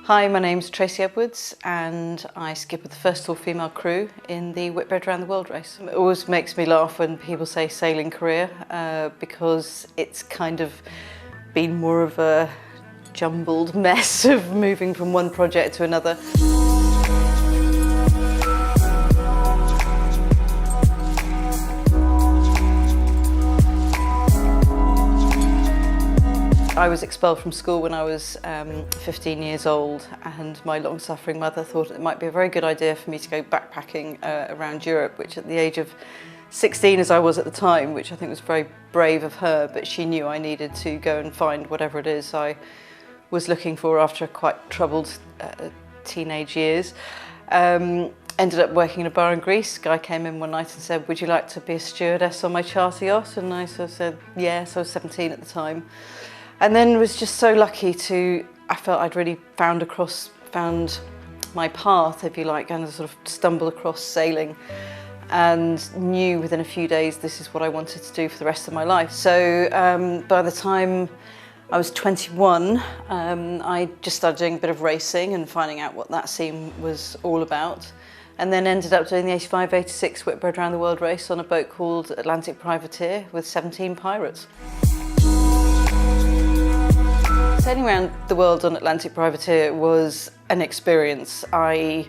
Hi, my name's Tracy Edwards and I skip with the first all-female crew in the Whitbread Around the World race. It always makes me laugh when people say sailing career because it's kind of been more of a jumbled mess of moving from one project to another. I was expelled from school when I was 15 years old, and my long-suffering mother thought it might be a very good idea for me to go backpacking around Europe, which at the age of 16 as I was at the time, which I think was very brave of her, but she knew I needed to go and find whatever it is I was looking for after quite troubled teenage years. Ended up working in a bar in Greece. A guy came in one night and said, "Would you like to be a stewardess on my charter yacht?" And I sort of said, yes. I was 17 at the time. And then was just so lucky I felt I'd really found my path, if you like, and sort of stumbled across sailing and knew within a few days this is what I wanted to do for the rest of my life. So by the time I was 21, I just started doing a bit of racing and finding out what that scene was all about, and then ended up doing the 85-86 Whitbread Around the World race on a boat called Atlantic Privateer with 17 pirates. Sailing around the world on Atlantic Privateer was an experience. I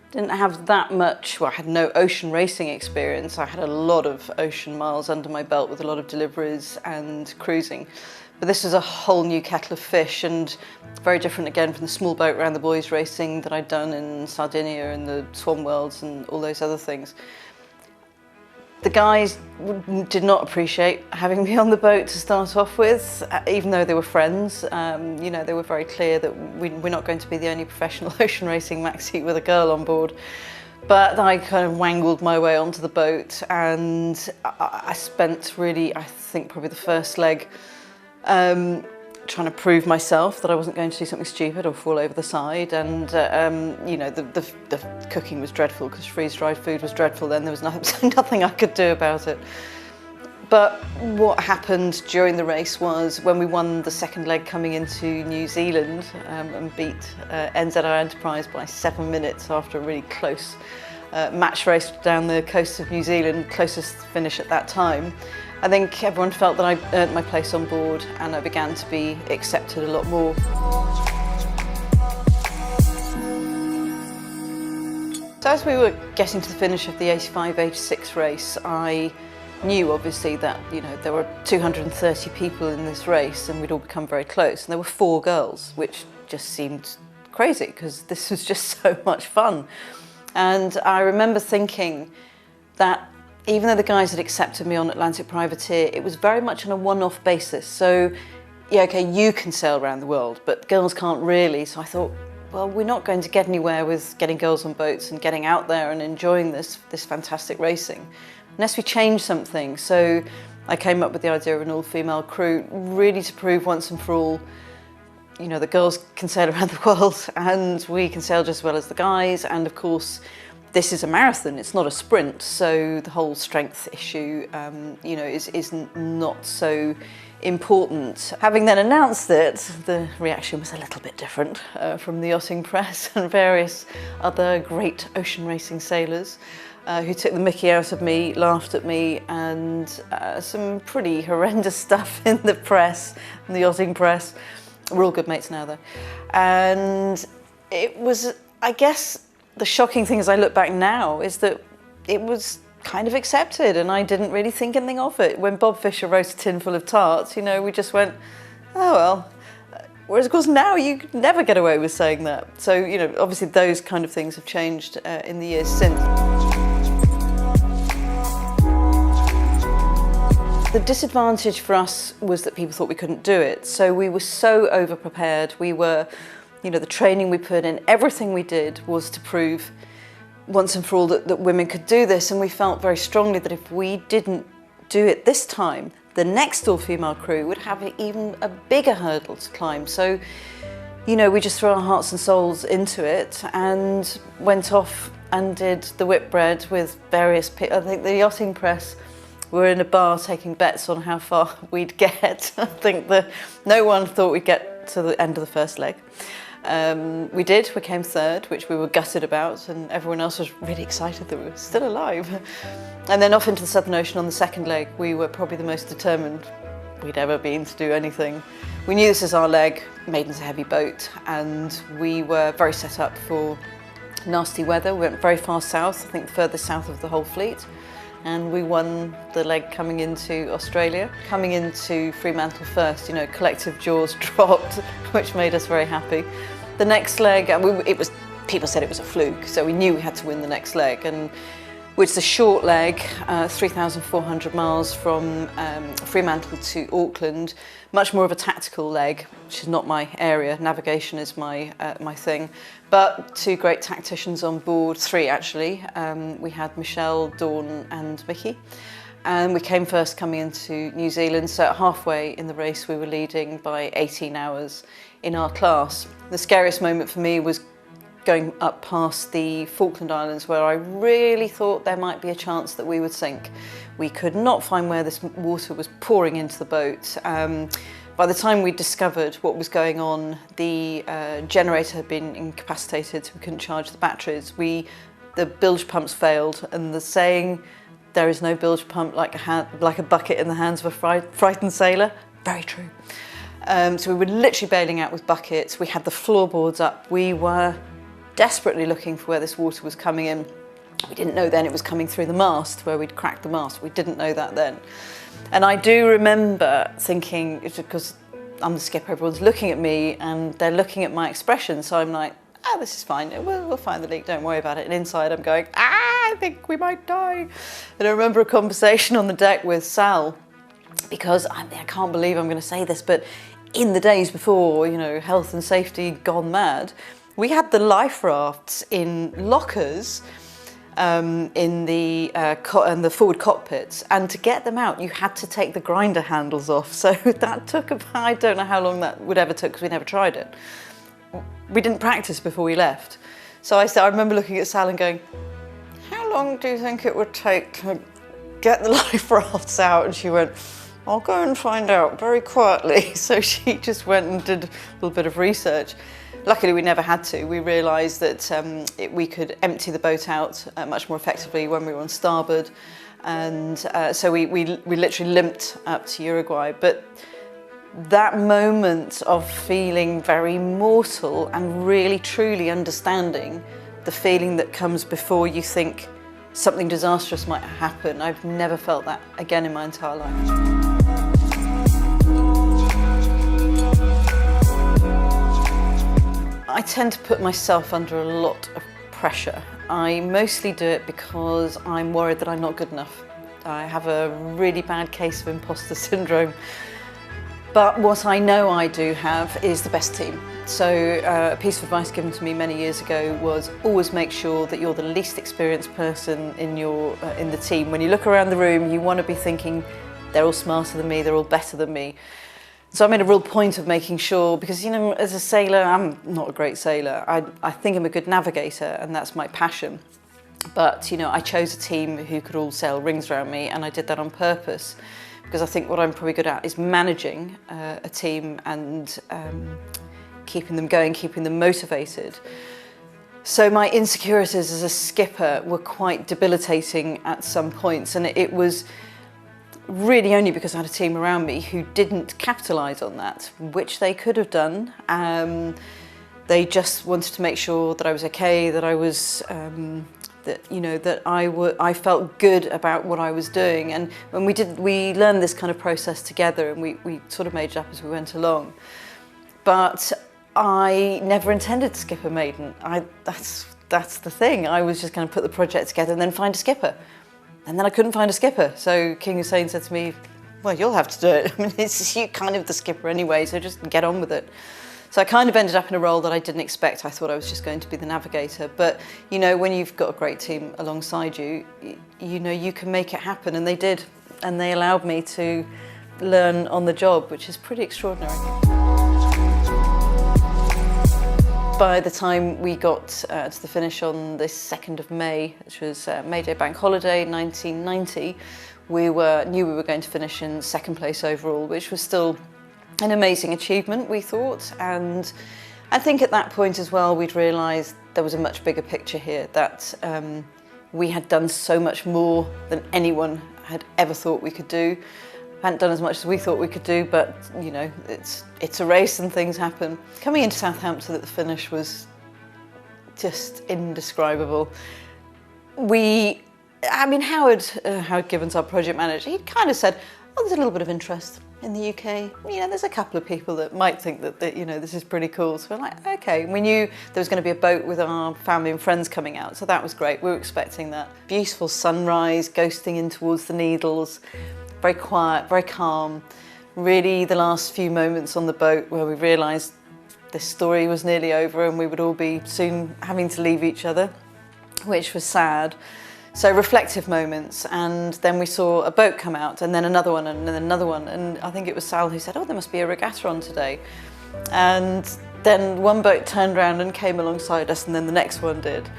didn't have that much, well, I had no ocean racing experience. I had a lot of ocean miles under my belt with a lot of deliveries and cruising. But this was a whole new kettle of fish and very different again from the small boat around the buoys racing that I'd done in Sardinia and the Swan Worlds and all those other things. The guys did not appreciate having me on the boat to start off with, even though they were friends. You know, they were very clear that we're not going to be the only professional ocean racing maxi with a girl on board. But I kind of wangled my way onto the boat, and I spent really, I think probably the first leg, trying to prove myself that I wasn't going to do something stupid or fall over the side. And you know, the cooking was dreadful because freeze-dried food was dreadful then. There was nothing I could do about it. But what happened during the race was when we won the second leg coming into New Zealand and beat NZR Enterprise by 7 minutes after a really close match race down the coast of New Zealand, closest finish at that time. I think everyone felt that I earned my place on board and I began to be accepted a lot more. So as we were getting to the finish of the 85-86 race, I knew obviously that, you know, there were 230 people in this race and we'd all become very close, and there were 4 girls, which just seemed crazy because this was just so much fun. And I remember thinking that even though the guys had accepted me on Atlantic Privateer, it was very much on a one-off basis. So, yeah, okay, you can sail around the world, but girls can't really. So I thought, well, we're not going to get anywhere with getting girls on boats and getting out there and enjoying this fantastic racing unless we change something. So I came up with the idea of an all-female crew, really to prove once and for all, you know, the girls can sail around the world and we can sail just as well as the guys. And of course, this is a marathon, it's not a sprint, so the whole strength issue, you know, is not so important. Having then announced it, the reaction was a little bit different from the yachting press and various other great ocean racing sailors who took the mickey out of me, laughed at me, and some pretty horrendous stuff in the press, in the yachting press. We're all good mates now though. And it was, I guess, the shocking thing as I look back now is that it was kind of accepted and I didn't really think anything of it. When Bob Fisher wrote A Tin Full of Tarts, you know, we just went, oh well. Whereas of course now you could never get away with saying that. So, you know, obviously those kind of things have changed in the years since. The disadvantage for us was that people thought we couldn't do it. So we were so over-prepared. We were, you know, the training we put in, everything we did was to prove once and for all that women could do this. And we felt very strongly that if we didn't do it this time, the next all-female crew would have even a bigger hurdle to climb. So, you know, we just threw our hearts and souls into it and went off and did the Whitbread with various people. I think the yachting press were in a bar taking bets on how far we'd get. I think no one thought we'd get to the end of the first leg. We did, we came third, which we were gutted about, and everyone else was really excited that we were still alive. And then off into the Southern Ocean on the second leg, we were probably the most determined we'd ever been to do anything. We knew this is our leg, Maiden's a heavy boat, and we were very set up for nasty weather. We went very far south, I think the furthest south of the whole fleet, and we won the leg coming into Australia. Coming into Fremantle first, collective jaws dropped, which made us very happy. The next leg, people said it was a fluke, so we knew we had to win the next leg, and which is a short leg, 3,400 miles from Fremantle to Auckland, much more of a tactical leg, which is not my area. Navigation is my thing. But two great tacticians on board, three actually. We had Michelle, Dawn and Mickey. And we came first coming into New Zealand, so halfway in the race we were leading by 18 hours in our class. The scariest moment for me was going up past the Falkland Islands, where I really thought there might be a chance that we would sink. We could not find where this water was pouring into the boat. By the time we discovered what was going on, the generator had been incapacitated, so we couldn't charge the batteries. The bilge pumps failed, and the saying, "There is no bilge pump like a bucket in the hands of a frightened sailor," very true. So we were literally bailing out with buckets. We had the floorboards up. We were desperately looking for where this water was coming in. We didn't know then it was coming through the mast, where we'd cracked the mast. We didn't know that then. And I do remember thinking, it's because I'm the skipper, everyone's looking at me and they're looking at my expression, so I'm like, this is fine, we'll find the leak, don't worry about it. And inside I'm going, I think we might die. And I remember a conversation on the deck with Sal, because I can't believe I'm going to say this, but in the days before, health and safety gone mad, we had the life rafts in lockers in the forward cockpits, and to get them out you had to take the grinder handles off. So that took I don't know how long that would ever took, because we never tried it. We didn't practice before we left. So I remember looking at Sal and going, how long do you think it would take to get the life rafts out? And she went, I'll go and find out very quietly. So she just went and did a little bit of research. Luckily, we never had to. We realised that we could empty the boat out much more effectively when we were on starboard, and so we literally limped up to Uruguay. But that moment of feeling very mortal and really truly understanding the feeling that comes before you think something disastrous might happen, I've never felt that again in my entire life. I tend to put myself under a lot of pressure. I mostly do it because I'm worried that I'm not good enough. I have a really bad case of imposter syndrome. But what I know I do have is the best team. So a piece of advice given to me many years ago was always make sure that you're the least experienced person in the team. When you look around the room, you want to be thinking, they're all smarter than me, they're all better than me. So I made a real point of making sure, because as a sailor, I'm not a great sailor. I think I'm a good navigator, and that's my passion. But I chose a team who could all sail rings around me, and I did that on purpose, because I think what I'm probably good at is managing a team and keeping them going, keeping them motivated. So my insecurities as a skipper were quite debilitating at some points, and it was really only because I had a team around me who didn't capitalise on that, which they could have done. They just wanted to make sure that I was okay, that I was, that I felt good about what I was doing. And when we learned this kind of process together, and we sort of made it up as we went along. But I never intended to skip a maiden. That's the thing. I was just going to put the project together and then find a skipper. And then I couldn't find a skipper, so King Hussein said to me, well, you'll have to do it. I mean, you're kind of the skipper anyway, so just get on with it. So I kind of ended up in a role that I didn't expect. I thought I was just going to be the navigator. But, when you've got a great team alongside you, you can make it happen, and they did. And they allowed me to learn on the job, which is pretty extraordinary. By the time we got to the finish on this 2nd of May, which was May Day Bank Holiday 1990, we knew we were going to finish in 2nd place overall, which was still an amazing achievement, we thought. And I think at that point as well, we'd realised there was a much bigger picture here, that we had done so much more than anyone had ever thought we could do. Hadn't done as much as we thought we could do, but you know, it's a race and things happen. Coming into Southampton at the finish was just indescribable. Howard Gibbons, our project manager, he'd kind of said, oh, there's a little bit of interest in the UK. You know, there's a couple of people that might think that you know, this is pretty cool. So we're like, okay. And we knew there was going to be a boat with our family and friends coming out, so that was great. We were expecting that. Beautiful sunrise, ghosting in towards the Needles, very quiet, very calm. Really the last few moments on the boat where we realised this story was nearly over and we would all be soon having to leave each other, which was sad. So reflective moments, and then we saw a boat come out, and then another one, and then another one, and I think it was Sal who said, oh, there must be a regatta on today. And then one boat turned around and came alongside us, and then the next one did.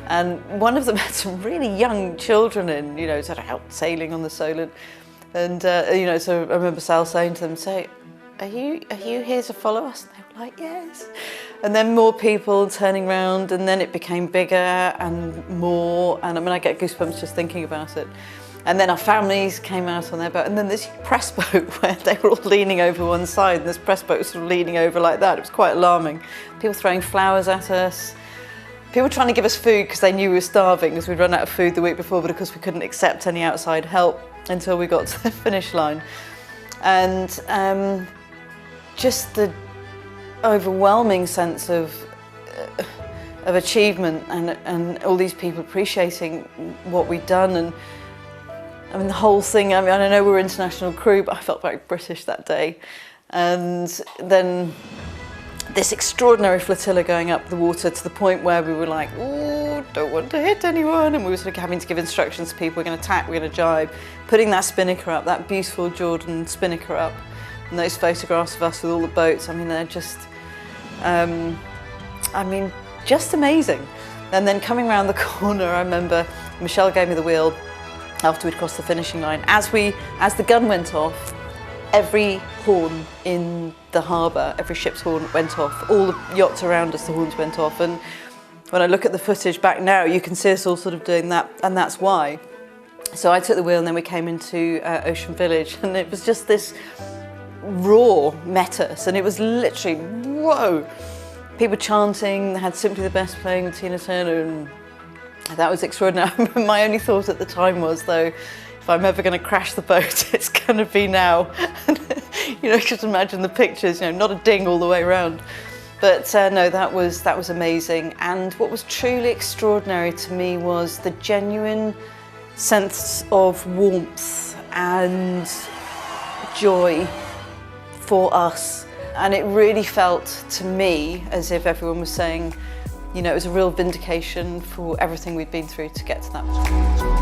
And one of them had some really young children in, you know, sort of out sailing on the Solent. And, you know, so I remember Sal saying to them, so, are you here to follow us? And they were like, yes. And then more people turning around, and then it became bigger and more. And I mean, I get goosebumps just thinking about it. And then our families came out on their boat, and then this press boat where they were all leaning over one side, and this press boat was sort of leaning over like that. It was quite alarming. People throwing flowers at us. People trying to give us food because they knew we were starving, because we'd run out of food the week before, but of course we couldn't accept any outside help until we got to the finish line. And just the overwhelming sense of achievement, and all these people appreciating what we'd done. And I mean, the whole thing, I mean, I know we were international crew, but I felt very British that day. And then this extraordinary flotilla going up the water to the point where we were like, ooh, don't want to hit anyone. And we were sort of having to give instructions to people, we're going to attack, we're going to jibe. Putting that spinnaker up, that beautiful Jordan spinnaker up, and those photographs of us with all the boats, I mean, they're just, just amazing. And then coming around the corner, I remember Michelle gave me the wheel after we'd crossed the finishing line. As the gun went off, every horn in the harbour, every ship's horn went off. All the yachts around us, the horns went off. And when I look at the footage back now, you can see us all sort of doing that, and that's why. So I took the wheel, and then we came into Ocean Village, and it was just this roar met us, and it was literally, whoa. People chanting, they had Simply the Best playing with Tina Turner, and that was extraordinary. My only thought at the time was, though, if I'm ever going to crash the boat, it's going to be now. You know, just imagine the pictures, you know, not a ding all the way around. But no, that was amazing. And what was truly extraordinary to me was the genuine sense of warmth and joy for us. And it really felt to me as if everyone was saying, you know, it was a real vindication for everything we'd been through to get to that point.